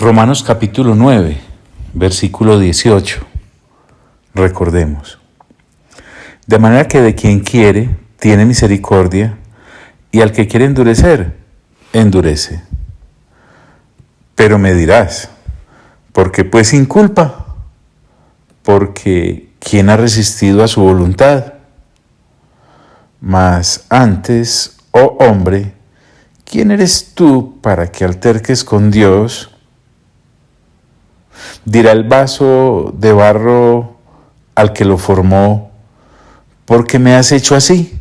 Romanos capítulo 9, versículo 18. Recordemos. De manera que de quien quiere, tiene misericordia, y al que quiere endurecer, endurece. Pero me dirás, ¿por qué pues sin culpa? Porque ¿quién ha resistido a su voluntad? Mas antes, oh hombre, ¿quién eres tú para que alterques con Dios? Dirá el vaso de barro al que lo formó, ¿por qué me has hecho así?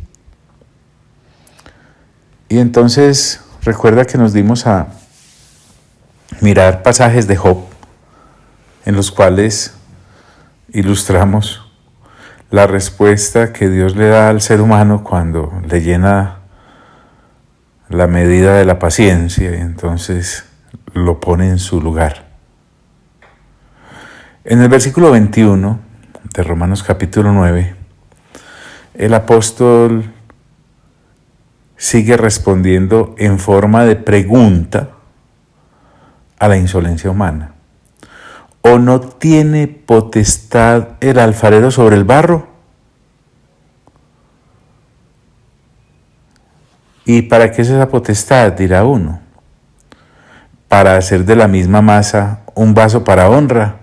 Y entonces recuerda que nos dimos a mirar pasajes de Job, en los cuales ilustramos la respuesta que Dios le da al ser humano cuando le llena la medida de la paciencia y entonces lo pone en su lugar. En el versículo 21 de Romanos capítulo 9, el apóstol sigue respondiendo en forma de pregunta a la insolencia humana. ¿O no tiene potestad el alfarero sobre el barro? ¿Y para qué es esa potestad? Dirá uno. Para hacer de la misma masa un vaso para honra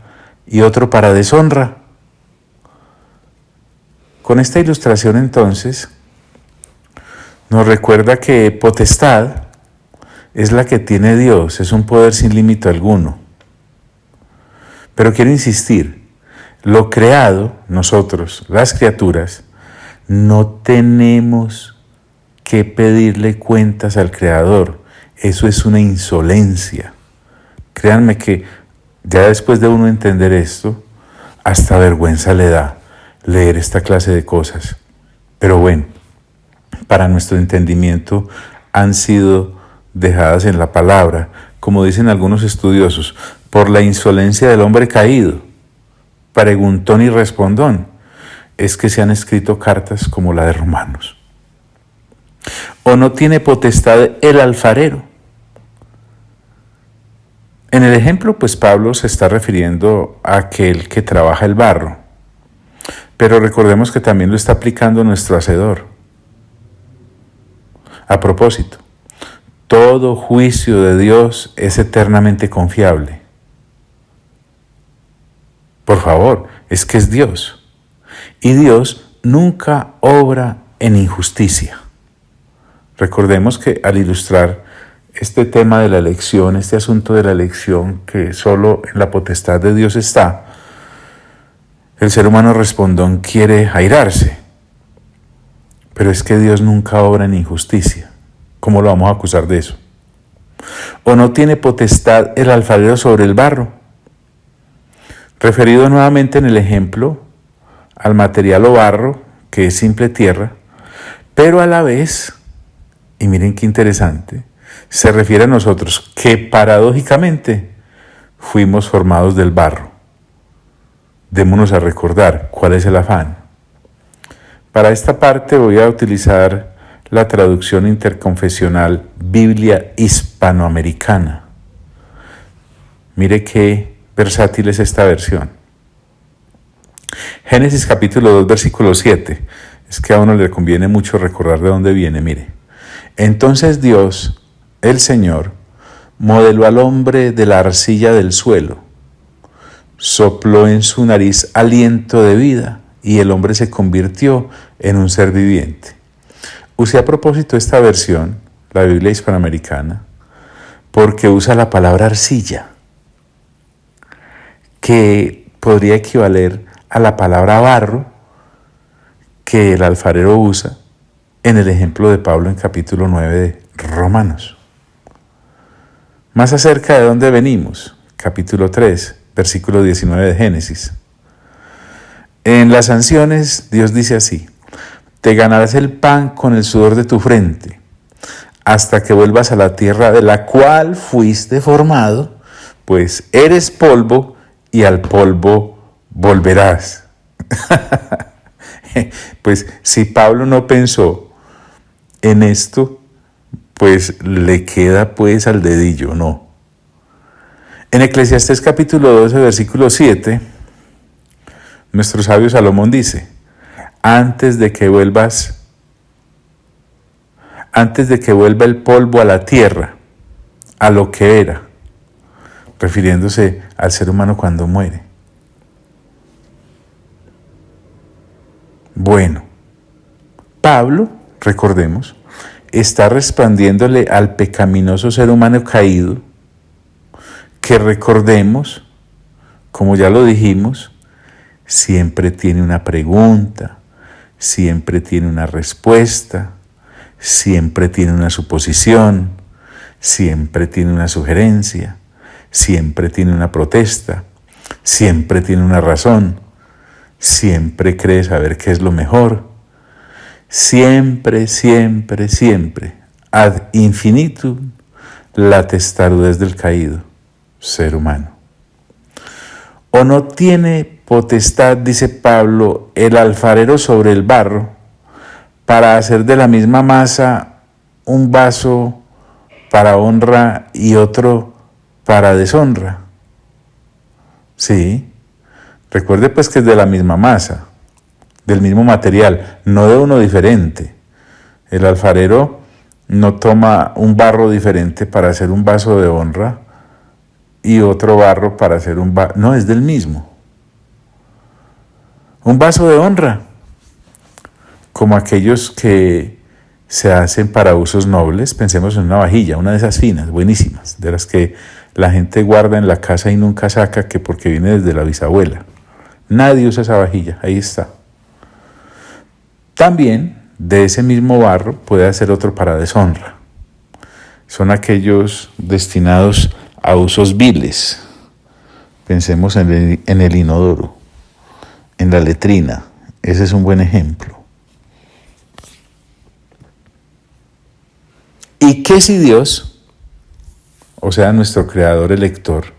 y otro para deshonra. Con esta ilustración entonces nos recuerda que potestad es la que tiene Dios, es un poder sin límite alguno. Pero quiero insistir, lo creado, nosotros, las criaturas, no tenemos que pedirle cuentas al Creador. Eso es una insolencia. Créanme que ya después de uno entender esto, hasta vergüenza le da leer esta clase de cosas. Pero bueno, para nuestro entendimiento han sido dejadas en la palabra, como dicen algunos estudiosos, por la insolencia del hombre caído, preguntón y respondón, es que se han escrito cartas como la de Romanos. ¿O no tiene potestad el alfarero? En el ejemplo, pues Pablo se está refiriendo a aquel que trabaja el barro, pero recordemos que también lo está aplicando nuestro Hacedor. A propósito, todo juicio de Dios es eternamente confiable. Por favor, es que es Dios. Y Dios nunca obra en injusticia. Recordemos que al ilustrar este tema de la elección, este asunto de la elección que solo en la potestad de Dios está, el ser humano respondón quiere airarse. Pero es que Dios nunca obra en injusticia. ¿Cómo lo vamos a acusar de eso? ¿O no tiene potestad el alfarero sobre el barro? Referido nuevamente en el ejemplo al material o barro, que es simple tierra, pero a la vez, y miren qué interesante, se refiere a nosotros que paradójicamente fuimos formados del barro. Démonos a recordar cuál es el afán. Para esta parte voy a utilizar la traducción interconfesional Biblia hispanoamericana. Mire qué versátil es esta versión. Génesis capítulo 2, versículo 7. Es que a uno le conviene mucho recordar de dónde viene, mire. Entonces Dios, el Señor, modeló al hombre de la arcilla del suelo, sopló en su nariz aliento de vida y el hombre se convirtió en un ser viviente. Usé a propósito esta versión, la Biblia hispanoamericana, porque usa la palabra arcilla, que podría equivaler a la palabra barro que el alfarero usa en el ejemplo de Pablo en capítulo 9 de Romanos. Más acerca de dónde venimos, capítulo 3, versículo 19 de Génesis. En las sanciones, Dios dice así: te ganarás el pan con el sudor de tu frente, hasta que vuelvas a la tierra de la cual fuiste formado, pues eres polvo y al polvo volverás. Pues si Pablo no pensó en esto, pues le queda pues al dedillo, ¿no? En Eclesiastés capítulo 12, versículo 7, nuestro sabio Salomón dice, antes de que vuelva el polvo a la tierra, a lo que era, refiriéndose al ser humano cuando muere. Bueno, Pablo, recordemos, está respondiéndole al pecaminoso ser humano caído, que recordemos, como ya lo dijimos, siempre tiene una pregunta, siempre tiene una respuesta, siempre tiene una suposición, siempre tiene una sugerencia, siempre tiene una protesta, siempre tiene una razón, siempre cree saber qué es lo mejor, siempre, siempre, siempre, ad infinitum, la testarudez del caído ser humano. ¿O no tiene potestad, dice Pablo, el alfarero sobre el barro, para hacer de la misma masa un vaso para honra y otro para deshonra? Sí, recuerde pues que es de la misma masa, del mismo material, no de uno diferente. El alfarero no toma un barro diferente para hacer un vaso de honra y otro barro para hacer un vaso, no, es del mismo. Un vaso de honra, como aquellos que se hacen para usos nobles, pensemos en una vajilla, una de esas finas, buenísimas, de las que la gente guarda en la casa y nunca saca, que porque viene desde la bisabuela. Nadie usa esa vajilla, ahí está. También de ese mismo barro puede hacer otro para deshonra. Son aquellos destinados a usos viles. Pensemos en el inodoro, en la letrina. Ese es un buen ejemplo. ¿Y qué si Dios, o sea, nuestro creador elector,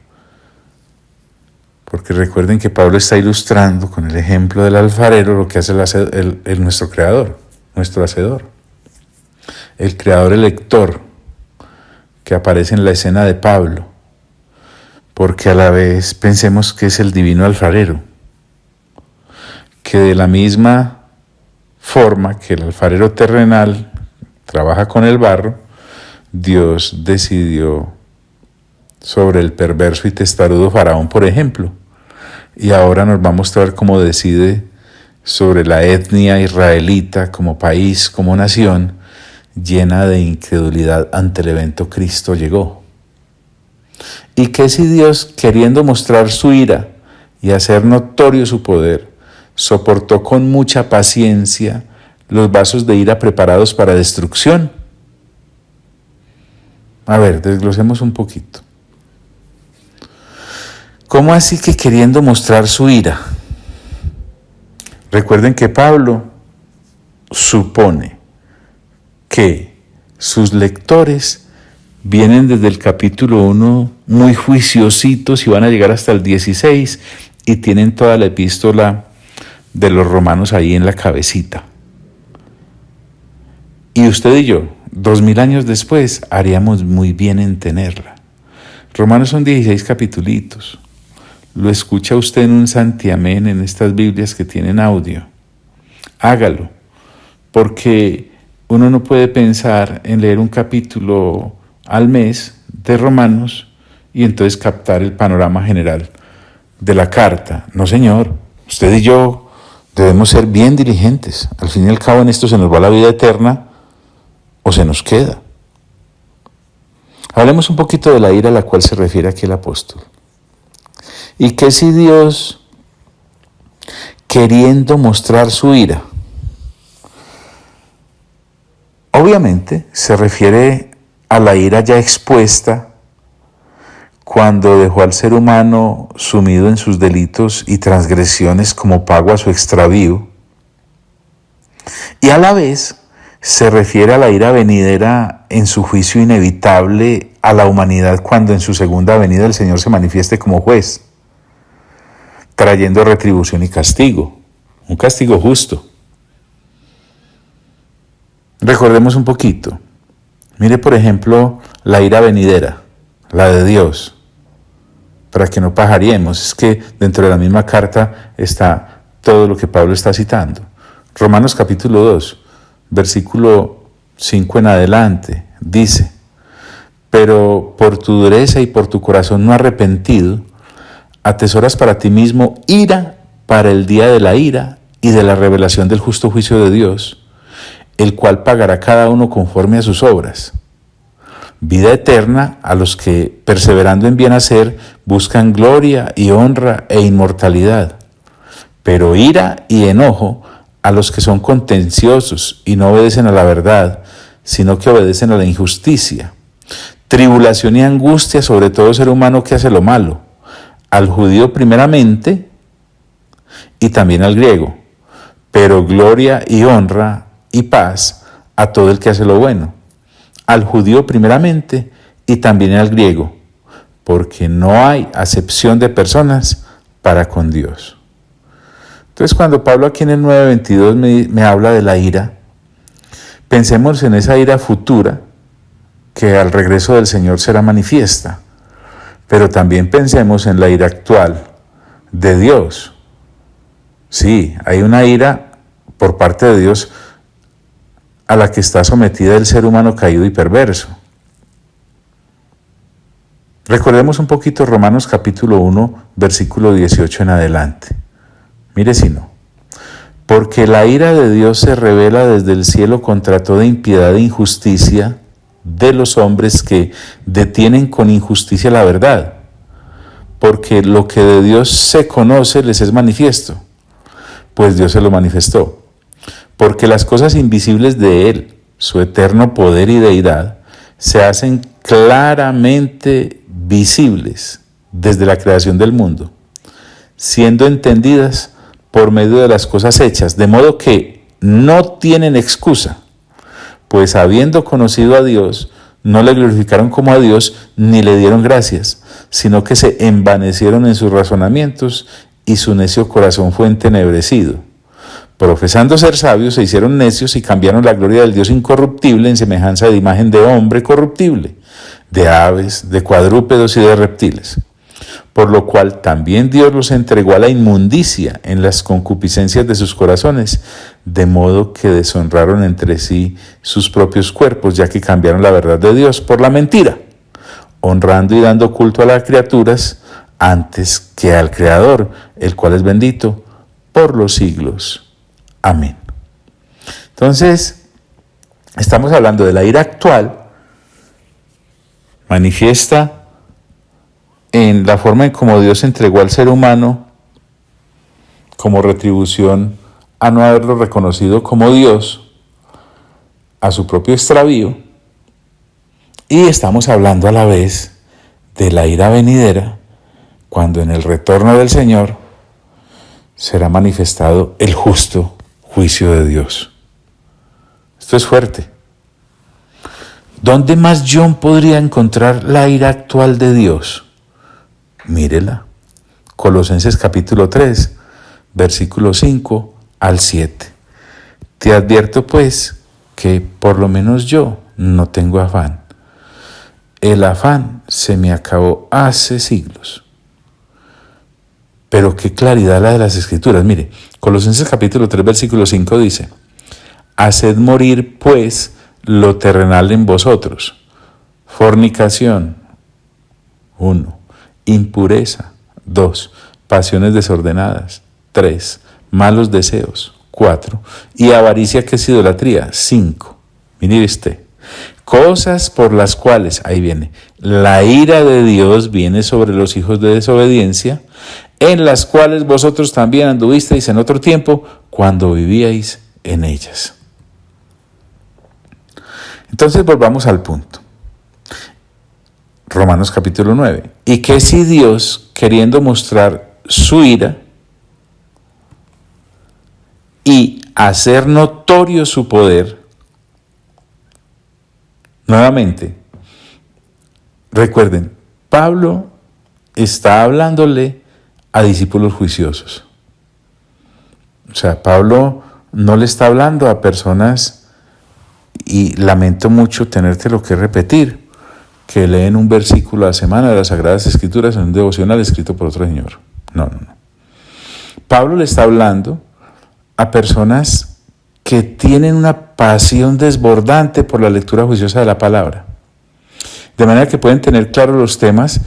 porque recuerden que Pablo está ilustrando con el ejemplo del alfarero lo que hace nuestro creador, nuestro hacedor, el creador elector que aparece en la escena de Pablo, porque a la vez pensemos que es el divino alfarero, que de la misma forma que el alfarero terrenal trabaja con el barro, Dios decidió sobre el perverso y testarudo Faraón, por ejemplo, y ahora nos va a mostrar cómo decide sobre la etnia israelita como país, como nación, llena de incredulidad ante el evento Cristo llegó. Y que si Dios, queriendo mostrar su ira y hacer notorio su poder, soportó con mucha paciencia los vasos de ira preparados para destrucción. A ver, desglosemos un poquito. ¿Cómo así que queriendo mostrar su ira? Recuerden que Pablo supone que sus lectores vienen desde el capítulo 1 muy juiciositos y van a llegar hasta el 16 y tienen toda la epístola de los romanos ahí en la cabecita. Y usted y yo, 2000 años después, haríamos muy bien en tenerla. Romanos son 16 capitulitos. Lo escucha usted en un santiamén en estas Biblias que tienen audio. Hágalo, porque uno no puede pensar en leer un capítulo al mes de Romanos y entonces captar el panorama general de la carta. No, señor, usted y yo debemos ser bien diligentes. Al fin y al cabo en esto se nos va la vida eterna o se nos queda. Hablemos un poquito de la ira a la cual se refiere aquí el apóstol. Y que si Dios, queriendo mostrar su ira, obviamente se refiere a la ira ya expuesta cuando dejó al ser humano sumido en sus delitos y transgresiones como pago a su extravío, y a la vez se refiere a la ira venidera en su juicio inevitable a la humanidad cuando en su segunda venida el Señor se manifieste como juez, trayendo retribución y castigo, un castigo justo. Recordemos un poquito. Mire, por ejemplo, la ira venidera, la de Dios. para que no pajareemos. Es que dentro de la misma carta está todo lo que Pablo está citando. Romanos capítulo 2, versículo 5 en adelante, dice: pero por tu dureza y por tu corazón no arrepentido, atesoras para ti mismo ira para el día de la ira y de la revelación del justo juicio de Dios, el cual pagará cada uno conforme a sus obras. Vida eterna a los que, perseverando en bien hacer, buscan gloria y honra e inmortalidad. Pero ira y enojo a los que son contenciosos y no obedecen a la verdad, sino que obedecen a la injusticia. Tribulación y angustia sobre todo ser humano que hace lo malo, al judío primeramente y también al griego, pero gloria y honra y paz a todo el que hace lo bueno, al judío primeramente y también al griego, porque no hay acepción de personas para con Dios. Entonces, cuando Pablo aquí en el 9:22 me habla de la ira, pensemos en esa ira futura que al regreso del Señor será manifiesta, pero también pensemos en la ira actual de Dios. Sí, hay una ira por parte de Dios a la que está sometida el ser humano caído y perverso. Recordemos un poquito Romanos capítulo 1, versículo 18 en adelante. Mire si no. Porque la ira de Dios se revela desde el cielo contra toda impiedad e injusticia de los hombres que detienen con injusticia la verdad. Porque lo que de Dios se conoce les es manifiesto, pues Dios se lo manifestó. Porque las cosas invisibles de Él, su eterno poder y deidad, se hacen claramente visibles desde la creación del mundo, siendo entendidas por medio de las cosas hechas, de modo que no tienen excusa, pues habiendo conocido a Dios, no le glorificaron como a Dios ni le dieron gracias, sino que se envanecieron en sus razonamientos y su necio corazón fue entenebrecido. Profesando ser sabios, se hicieron necios y cambiaron la gloria del Dios incorruptible en semejanza de imagen de hombre corruptible, de aves, de cuadrúpedos y de reptiles. Por lo cual también Dios los entregó a la inmundicia en las concupiscencias de sus corazones, de modo que deshonraron entre sí sus propios cuerpos, ya que cambiaron la verdad de Dios por la mentira, honrando y dando culto a las criaturas antes que al Creador, el cual es bendito por los siglos. Amén. Entonces, estamos hablando de la ira actual, manifiesta en la forma en cómo Dios entregó al ser humano como retribución a no haberlo reconocido como Dios, a su propio extravío, y estamos hablando a la vez de la ira venidera, cuando en el retorno del Señor será manifestado el justo juicio de Dios. Esto es fuerte. ¿Dónde más John podría encontrar la ira actual de Dios? Mírela. Colosenses capítulo 3, versículo 5 al 7. Te advierto pues que por lo menos yo no tengo afán. El afán se me acabó hace siglos. Pero qué claridad la de las Escrituras. Mire, Colosenses capítulo 3, versículo 5 dice: haced morir pues lo terrenal en vosotros. Fornicación, 1. Impureza, 2. Pasiones desordenadas, 3. Malos deseos, 4. Y avaricia, que es idolatría, 5. Mire usted. Cosas por las cuales, ahí viene, la ira de Dios viene sobre los hijos de desobediencia, en las cuales vosotros también anduvisteis en otro tiempo, cuando vivíais en ellas. Entonces volvamos al punto. Romanos capítulo 9. Y que si Dios, queriendo mostrar su ira y hacer notorio su poder, nuevamente, recuerden, Pablo está hablándole a discípulos juiciosos. O sea, Pablo no le está hablando a personas, y lamento mucho tenértelo que repetir, que leen un versículo a la semana de las Sagradas Escrituras en un devocional escrito por otro señor. No. Pablo le está hablando a personas que tienen una pasión desbordante por la lectura juiciosa de la palabra. De manera que pueden tener claros los temas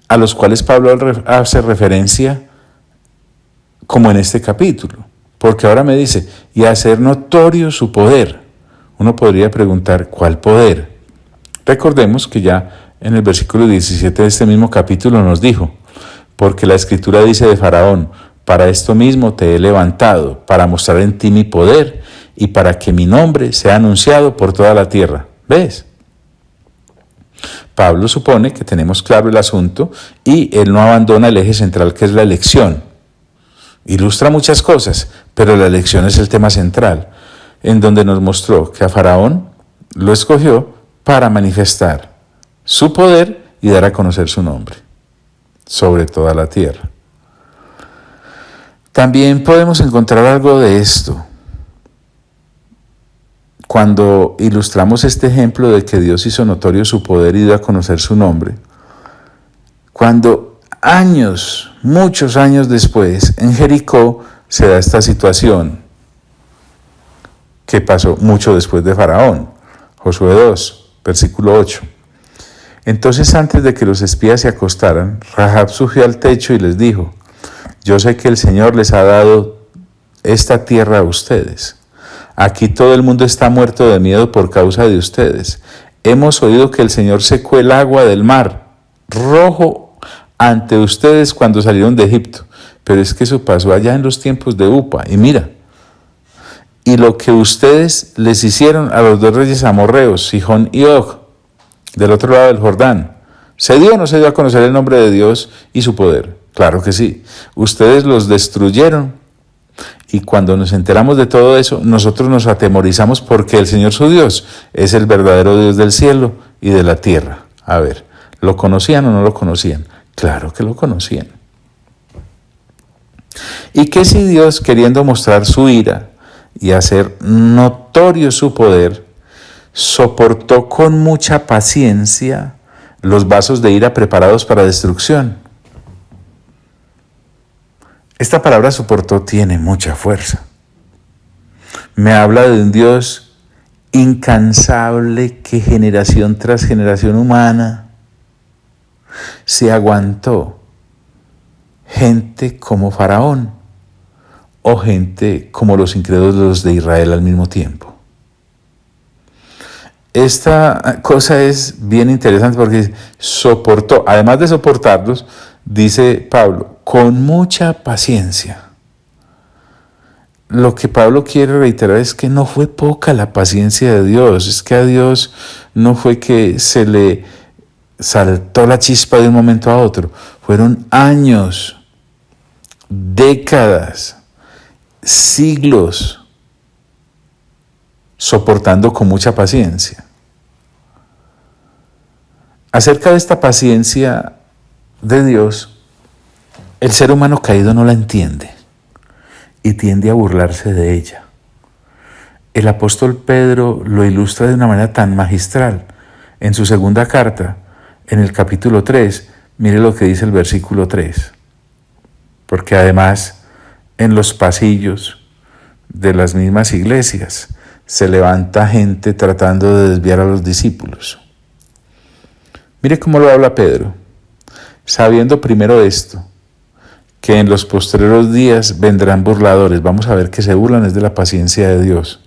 a los cuales Pablo hace referencia, como en este capítulo. Porque ahora me dice, y hacer notorio su poder. Uno podría preguntar, ¿cuál poder? Recordemos que ya en el versículo 17 de este mismo capítulo nos dijo, porque la Escritura dice de Faraón, para esto mismo te he levantado, para mostrar en ti mi poder y para que mi nombre sea anunciado por toda la tierra. ¿Ves? Pablo supone que tenemos claro el asunto y él no abandona el eje central que es la elección. Ilustra muchas cosas, pero la elección es el tema central, en donde nos mostró que a Faraón lo escogió para manifestar su poder y dar a conocer su nombre sobre toda la tierra. También podemos encontrar algo de esto cuando ilustramos este ejemplo de que Dios hizo notorio su poder y dio a conocer su nombre. Cuando muchos años después, en Jericó se da esta situación que pasó mucho después de Faraón. Josué 2. Versículo 8. Entonces, antes de que los espías se acostaran, Rahab subió al techo y les dijo, yo sé que el Señor les ha dado esta tierra a ustedes. Aquí todo el mundo está muerto de miedo por causa de ustedes. Hemos oído que el Señor secó el agua del mar Rojo ante ustedes cuando salieron de Egipto. Pero es que eso pasó allá en los tiempos de Upa. Y mira, y lo que ustedes les hicieron a los dos reyes amorreos, Sihón y Og, del otro lado del Jordán, ¿se dio o no se dio a conocer el nombre de Dios y su poder? Claro que sí. Ustedes los destruyeron. Y cuando nos enteramos de todo eso, nosotros nos atemorizamos porque el Señor su Dios es el verdadero Dios del cielo y de la tierra. A ver, ¿lo conocían o no lo conocían? Claro que lo conocían. ¿Y qué si Dios, queriendo mostrar su ira y hacer notorio su poder, soportó con mucha paciencia los vasos de ira preparados para destrucción? Esta palabra soportó tiene mucha fuerza. Me habla de un Dios incansable que generación tras generación humana se aguantó gente como Faraón o gente como los incrédulos de Israel al mismo tiempo. Esta cosa es bien interesante porque soportó, además de soportarlos, dice Pablo, con mucha paciencia. Lo que Pablo quiere reiterar es que no fue poca la paciencia de Dios, es que a Dios no fue que se le saltó la chispa de un momento a otro, fueron años, décadas, siglos, soportando con mucha paciencia. Acerca de esta paciencia de Dios, el ser humano caído no la entiende y tiende a burlarse de ella. El apóstol Pedro lo ilustra de una manera tan magistral. En su segunda carta, en el capítulo 3, mire lo que dice el versículo 3. Porque además, en los pasillos de las mismas iglesias, se levanta gente tratando de desviar a los discípulos. Mire cómo lo habla Pedro. Sabiendo primero esto, que en los postreros días vendrán burladores. Vamos a ver que se burlan es de la paciencia de Dios.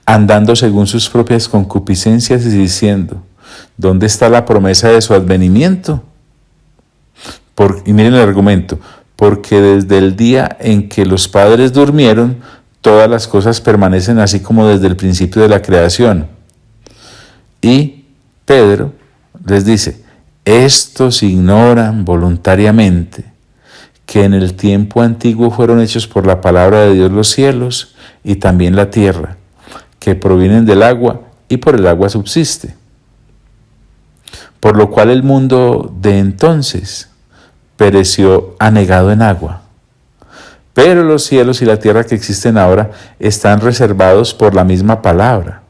Andando según sus propias concupiscencias y diciendo, ¿dónde está la promesa de su advenimiento? Y miren el argumento, porque desde el día en que los padres durmieron, todas las cosas permanecen así como desde el principio de la creación. Y Pedro les dice, estos ignoran voluntariamente que en el tiempo antiguo fueron hechos por la palabra de Dios los cielos y también la tierra, que provienen del agua y por el agua subsiste. Por lo cual el mundo de entonces pereció anegado en agua. Pero los cielos y la tierra que existen ahora están reservados por la misma palabra,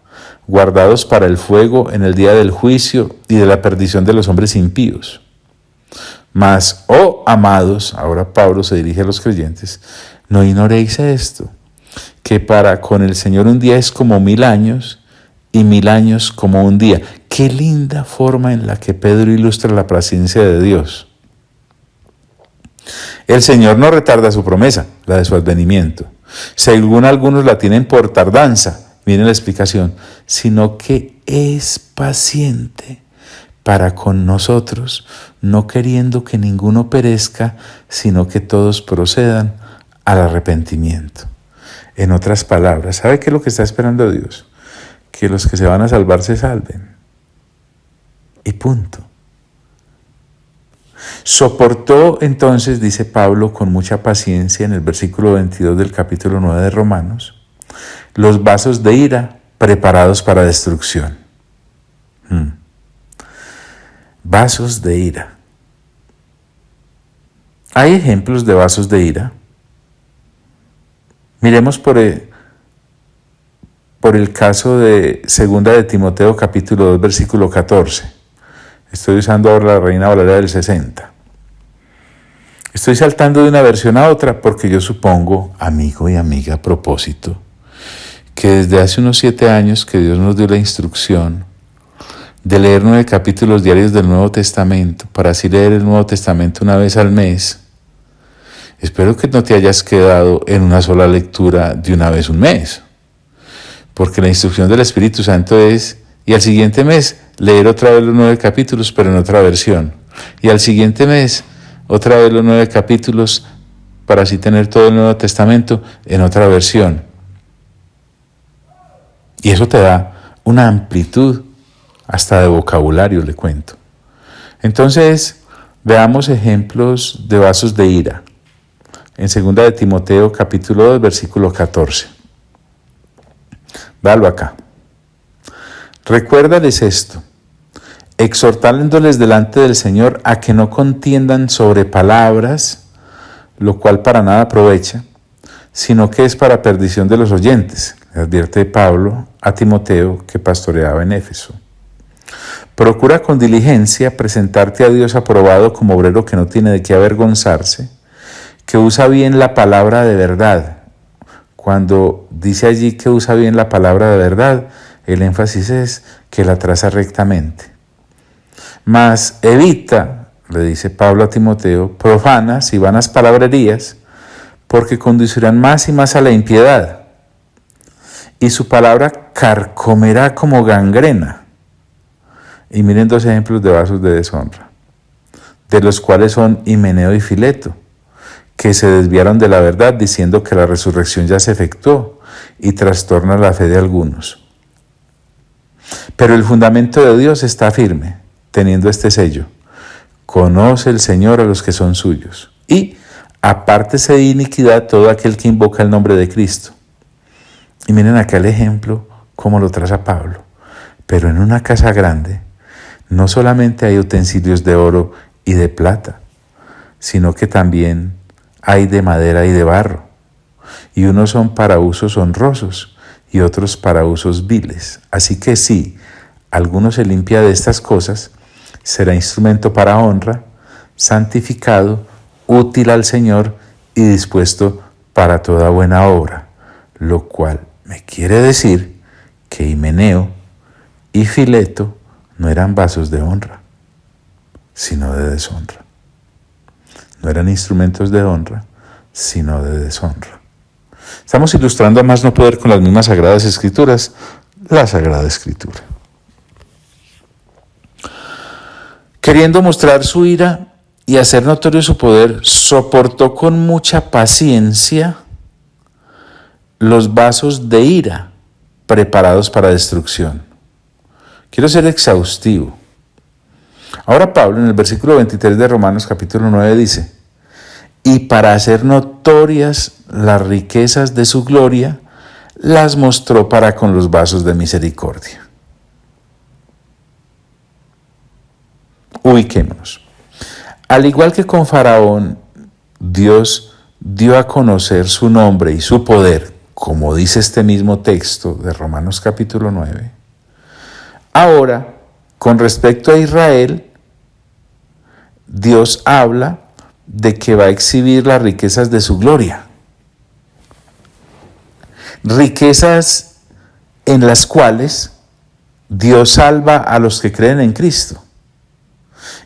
guardados para el fuego en el día del juicio y de la perdición de los hombres impíos. Mas, oh amados, ahora Pablo se dirige a los creyentes, no ignoréis esto, que para con el Señor un día es como 1000 años y 1000 años como un día. Qué linda forma en la que Pedro ilustra la paciencia de Dios. El Señor no retarda su promesa, la de su advenimiento, según algunos la tienen por tardanza, miren la explicación, sino que es paciente para con nosotros, no queriendo que ninguno perezca, sino que todos procedan al arrepentimiento. En otras palabras, ¿sabe qué es lo que está esperando Dios? Que los que se van a salvar se salven. Y punto. Soportó entonces, dice Pablo, con mucha paciencia en el versículo 22 del capítulo 9 de Romanos, los vasos de ira preparados para destrucción. Vasos de ira. ¿Hay ejemplos de vasos de ira? Miremos por el caso de 2 de Timoteo capítulo 2 versículo 14. Estoy usando ahora la Reina Valera del 60. Estoy saltando de una versión a otra porque yo supongo, amigo y amiga, a propósito, que desde hace unos 7 años que Dios nos dio la instrucción de leer 9 capítulos diarios del Nuevo Testamento, para así leer el Nuevo Testamento una vez al mes. Espero que no te hayas quedado en una sola lectura de una vez un mes, porque la instrucción del Espíritu Santo es, y al siguiente mes, leer otra vez los 9 capítulos, pero en otra versión, y al siguiente mes, otra vez los 9 capítulos, para así tener todo el Nuevo Testamento en otra versión. Y eso te da una amplitud hasta de vocabulario, le cuento. Entonces, veamos ejemplos de vasos de ira. En 2 de Timoteo, capítulo 2, versículo 14. Véalo acá. Recuérdales esto, exhortándoles delante del Señor a que no contiendan sobre palabras, lo cual para nada aprovecha, sino que es para perdición de los oyentes, le advierte Pablo a Timoteo que pastoreaba en Éfeso. Procura con diligencia presentarte a Dios aprobado como obrero que no tiene de qué avergonzarse, que usa bien la palabra de verdad. Cuando dice allí que usa bien la palabra de verdad, el énfasis es que la traza rectamente. Mas evita, le dice Pablo a Timoteo, profanas y vanas palabrerías, porque conducirán más y más a la impiedad, y su palabra carcomerá como gangrena. Y miren 2 ejemplos de vasos de deshonra, de los cuales son Himeneo y Fileto, que se desviaron de la verdad diciendo que la resurrección ya se efectuó y trastorna la fe de algunos. Pero el fundamento de Dios está firme, teniendo este sello: conoce el Señor a los que son suyos, y apártese de iniquidad todo aquel que invoca el nombre de Cristo. Y miren acá el ejemplo, cómo lo traza Pablo. Pero en una casa grande, no solamente hay utensilios de oro y de plata, sino que también hay de madera y de barro, y unos son para usos honrosos y otros para usos viles. Así que si alguno se limpia de estas cosas, será instrumento para honra, santificado, útil al Señor y dispuesto para toda buena obra, lo cual me quiere decir que Himeneo y Fileto no eran vasos de honra, sino de deshonra. No eran instrumentos de honra, sino de deshonra. Estamos ilustrando a más no poder con las mismas Sagradas Escrituras, la Sagrada Escritura. Queriendo mostrar su ira y hacer notorio su poder, soportó con mucha paciencia los vasos de ira preparados para destrucción. Quiero ser exhaustivo. Ahora Pablo en el versículo 23 de Romanos capítulo 9 dice: y para hacer notorias las riquezas de su gloria, las mostró para con los vasos de misericordia. Ubiquémonos. Al igual que con Faraón, Dios dio a conocer su nombre y su poder, como dice este mismo texto de Romanos capítulo 9. Ahora, con respecto a Israel, Dios habla de que va a exhibir las riquezas de su gloria. Riquezas en las cuales Dios salva a los que creen en Cristo.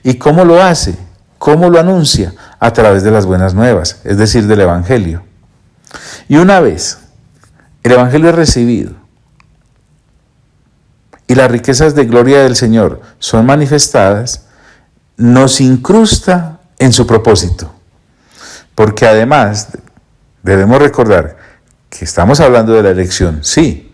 ¿Y cómo lo hace? ¿Cómo lo anuncia? A través de las buenas nuevas, es decir, del Evangelio. Y una vez el Evangelio es recibido y las riquezas de gloria del Señor son manifestadas, nos incrusta en su propósito. Porque además debemos recordar que estamos hablando de la elección, sí.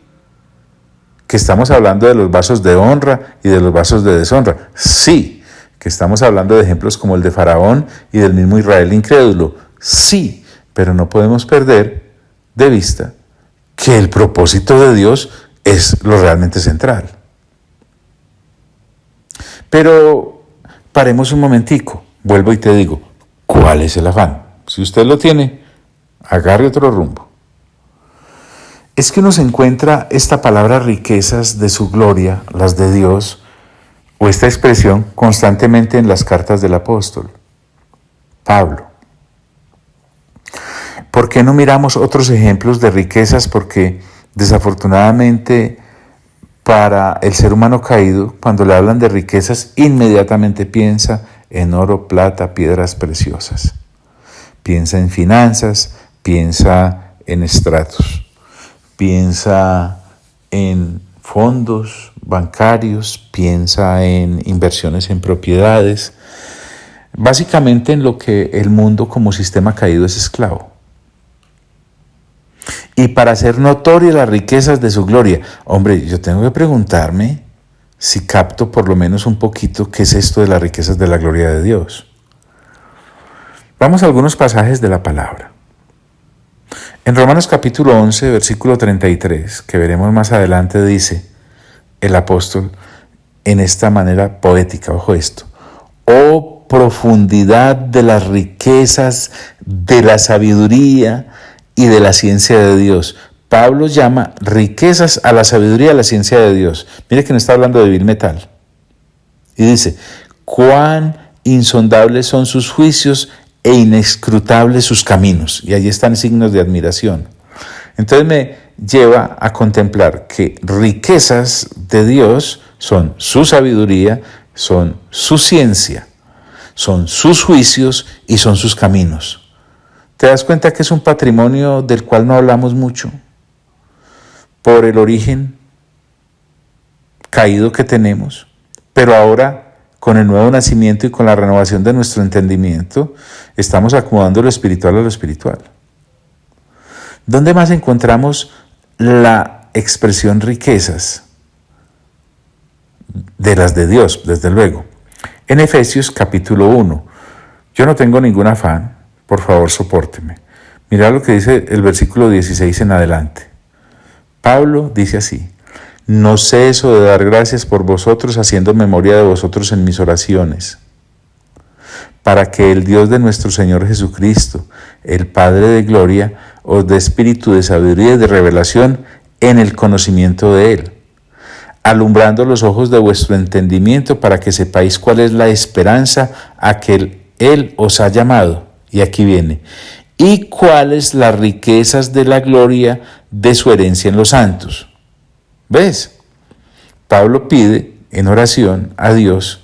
Que estamos hablando de los vasos de honra y de los vasos de deshonra, sí. Que estamos hablando de ejemplos como el de Faraón y del mismo Israel incrédulo, sí. Pero no podemos perder de vista que el propósito de Dios es lo realmente central. Pero paremos un momentico, vuelvo y te digo, ¿cuál es el afán? Si usted lo tiene, agarre otro rumbo. Es que uno se encuentra esta palabra riquezas de su gloria, las de Dios, o esta expresión constantemente en las cartas del apóstol Pablo. ¿Por qué no miramos otros ejemplos de riquezas? Porque desafortunadamente para el ser humano caído, cuando le hablan de riquezas, inmediatamente piensa en oro, plata, piedras preciosas. Piensa en finanzas, piensa en estratos, piensa en fondos bancarios, piensa en inversiones en propiedades, básicamente en lo que el mundo como sistema caído es esclavo. Y para hacer notorias las riquezas de su gloria, hombre, yo tengo que preguntarme si capto por lo menos un poquito qué es esto de las riquezas de la gloria de Dios. Vamos a algunos pasajes de la palabra. En Romanos capítulo 11, versículo 33, que veremos más adelante, dice el apóstol en esta manera poética, ojo esto: oh profundidad de las riquezas, de la sabiduría y de la ciencia de Dios. Pablo llama riquezas a la sabiduría y a la ciencia de Dios. Mire que no está hablando de vil metal. Y dice, cuán insondables son sus juicios e inescrutables sus caminos. Y allí están signos de admiración. Entonces me lleva a contemplar que riquezas de Dios son su sabiduría, son su ciencia, son sus juicios y son sus caminos. ¿Te das cuenta que es un patrimonio del cual no hablamos mucho? Por el origen caído que tenemos, pero ahora con el nuevo nacimiento y con la renovación de nuestro entendimiento, estamos acomodando lo espiritual a lo espiritual. ¿Dónde más encontramos la expresión riquezas? De las de Dios, desde luego. En Efesios capítulo 1. Yo no tengo ningún afán, por favor sopórteme. Mira lo que dice el versículo 16 en adelante. Pablo dice así: no ceso de dar gracias por vosotros, haciendo memoria de vosotros en mis oraciones, para que el Dios de nuestro Señor Jesucristo, el Padre de gloria, os dé espíritu de sabiduría y de revelación en el conocimiento de Él, alumbrando los ojos de vuestro entendimiento, para que sepáis cuál es la esperanza a que Él os ha llamado. Y aquí viene: y cuáles las riquezas de la gloria de su herencia en los santos. ¿Ves? Pablo pide en oración a Dios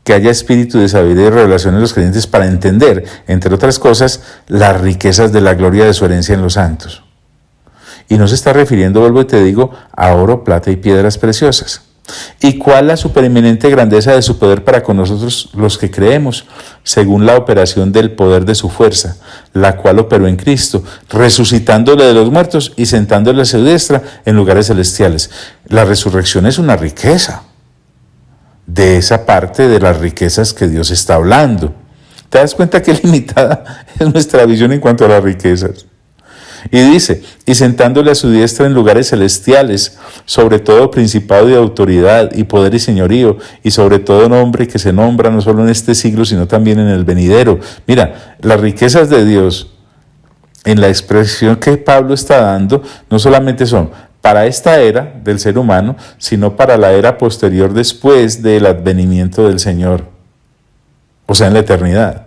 que haya espíritu de sabiduría y revelación en los creyentes para entender, entre otras cosas, las riquezas de la gloria de su herencia en los santos. Y no se está refiriendo, vuelvo y te digo, a oro, plata y piedras preciosas. ¿Y cuál la supereminente grandeza de su poder para con nosotros los que creemos, según la operación del poder de su fuerza, la cual operó en Cristo, resucitándole de los muertos y sentándole a su diestra en lugares celestiales? La resurrección es una riqueza de esa parte de las riquezas que Dios está hablando. ¿Te das cuenta qué limitada es nuestra visión en cuanto a las riquezas? Y dice, y sentándole a su diestra en lugares celestiales, sobre todo principado y autoridad, y poder y señorío, y sobre todo nombre que se nombra no solo en este siglo, sino también en el venidero. Mira, las riquezas de Dios, en la expresión que Pablo está dando, no solamente son para esta era del ser humano, sino para la era posterior después del advenimiento del Señor, o sea, en la eternidad,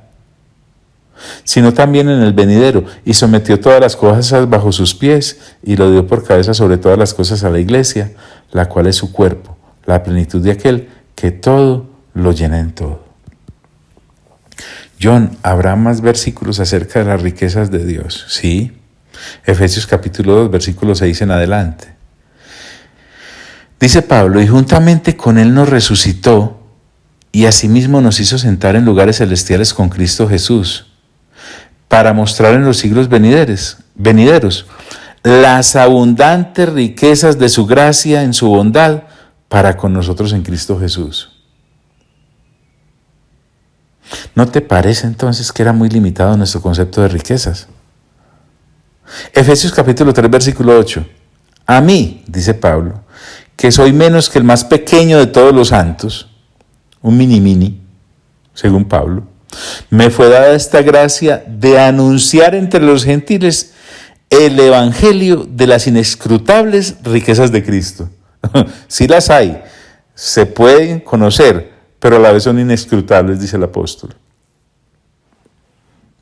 sino también en el venidero, y sometió todas las cosas bajo sus pies, y lo dio por cabeza sobre todas las cosas a la iglesia, la cual es su cuerpo, la plenitud de aquel que todo lo llena en todo. John, ¿habrá más versículos acerca de las riquezas de Dios? Sí. Efesios capítulo 2, versículo 6 en adelante. Dice Pablo, y juntamente con él nos resucitó, y asimismo nos hizo sentar en lugares celestiales con Cristo Jesús, para mostrar en los siglos venideros las abundantes riquezas de su gracia en su bondad para con nosotros en Cristo Jesús. ¿No te parece entonces que era muy limitado nuestro concepto de riquezas? Efesios capítulo 3, versículo 8. A mí, dice Pablo, que soy menos que el más pequeño de todos los santos, un mini, según Pablo, me fue dada esta gracia de anunciar entre los gentiles el evangelio de las inescrutables riquezas de Cristo. Sí las hay, se pueden conocer, pero a la vez son inescrutables, dice el apóstol.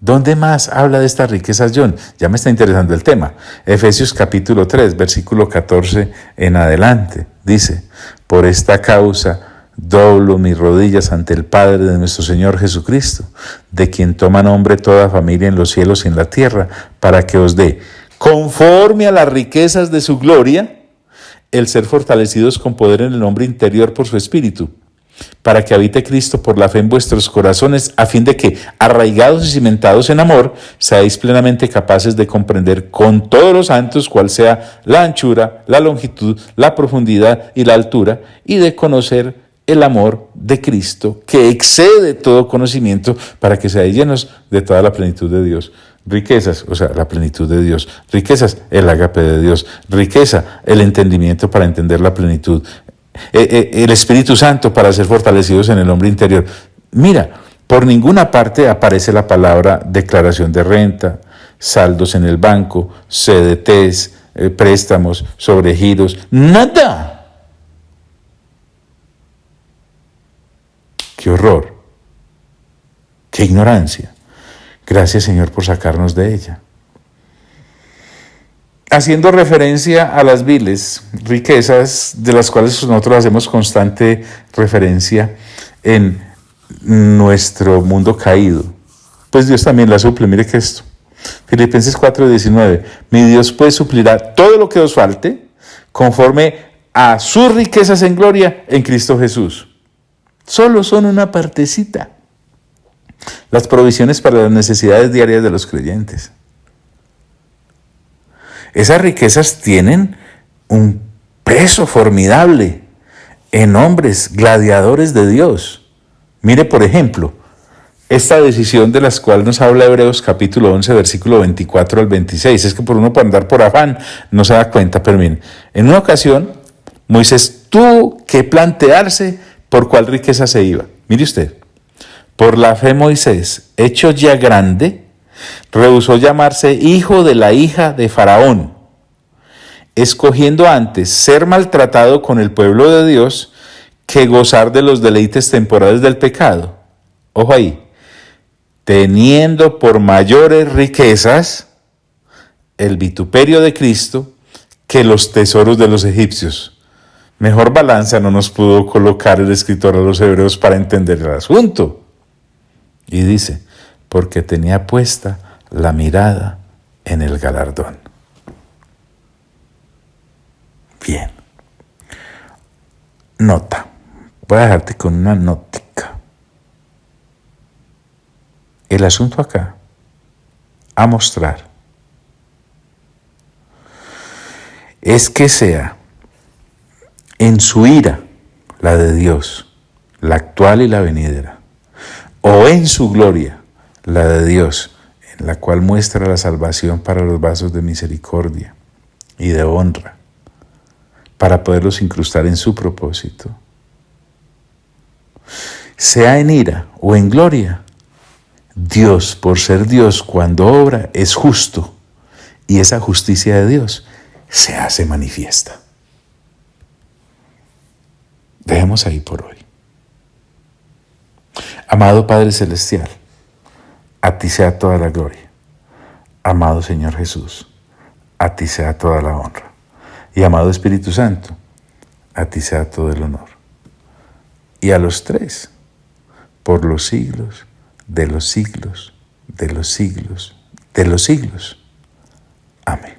¿Dónde más habla de estas riquezas, John? Ya me está interesando el tema. Efesios capítulo 3, versículo 14 en adelante. Dice, por esta causa doblo mis rodillas ante el Padre de nuestro Señor Jesucristo, de quien toma nombre toda familia en los cielos y en la tierra, para que os dé, conforme a las riquezas de su gloria, el ser fortalecidos con poder en el hombre interior por su Espíritu, para que habite Cristo por la fe en vuestros corazones, a fin de que, arraigados y cimentados en amor, seáis plenamente capaces de comprender con todos los santos cuál sea la anchura, la longitud, la profundidad y la altura, y de conocer el amor de Cristo, que excede todo conocimiento, para que seáis llenos de toda la plenitud de Dios. Riquezas, o sea, la plenitud de Dios. Riquezas, el ágape de Dios. Riqueza, el entendimiento para entender la plenitud. El Espíritu Santo para ser fortalecidos en el hombre interior. Mira, por ninguna parte aparece la palabra declaración de renta, saldos en el banco, CDTs, préstamos, sobregiros, nada. ¡Qué horror! ¡Qué ignorancia! Gracias, Señor, por sacarnos de ella. Haciendo referencia a las viles riquezas de las cuales nosotros hacemos constante referencia en nuestro mundo caído, pues Dios también la suple. Mire que esto, Filipenses 4:19, mi Dios pues suplirá todo lo que os falte conforme a sus riquezas en gloria en Cristo Jesús. Solo son una partecita. Las provisiones para las necesidades diarias de los creyentes. Esas riquezas tienen un peso formidable en hombres gladiadores de Dios. Mire, por ejemplo, esta decisión de las cuales nos habla Hebreos capítulo 11, versículo 24 al 26. Es que por uno por andar por afán no se da cuenta, pero miren, en una ocasión Moisés tuvo que plantearse por cuál riqueza se iba. Mire usted, por la fe Moisés, hecho ya grande, rehusó llamarse hijo de la hija de Faraón, escogiendo antes ser maltratado con el pueblo de Dios que gozar de los deleites temporales del pecado. Ojo ahí, teniendo por mayores riquezas el vituperio de Cristo que los tesoros de los egipcios. Mejor balanza no nos pudo colocar el escritor a los hebreos para entender el asunto. Y dice, porque tenía puesta la mirada en el galardón. Bien. Nota. Voy a dejarte con una nótica. El asunto acá, a mostrar, es que sea en su ira, la de Dios, la actual y la venidera, o en su gloria, la de Dios, en la cual muestra la salvación para los vasos de misericordia y de honra, para poderlos incrustar en su propósito. Sea en ira o en gloria, Dios, por ser Dios, cuando obra, es justo, y esa justicia de Dios se hace manifiesta. Dejemos ahí por hoy. Amado Padre Celestial, a ti sea toda la gloria. Amado Señor Jesús, a ti sea toda la honra. Y amado Espíritu Santo, a ti sea todo el honor. Y a los tres, por los siglos, de los siglos, de los siglos, de los siglos. Amén.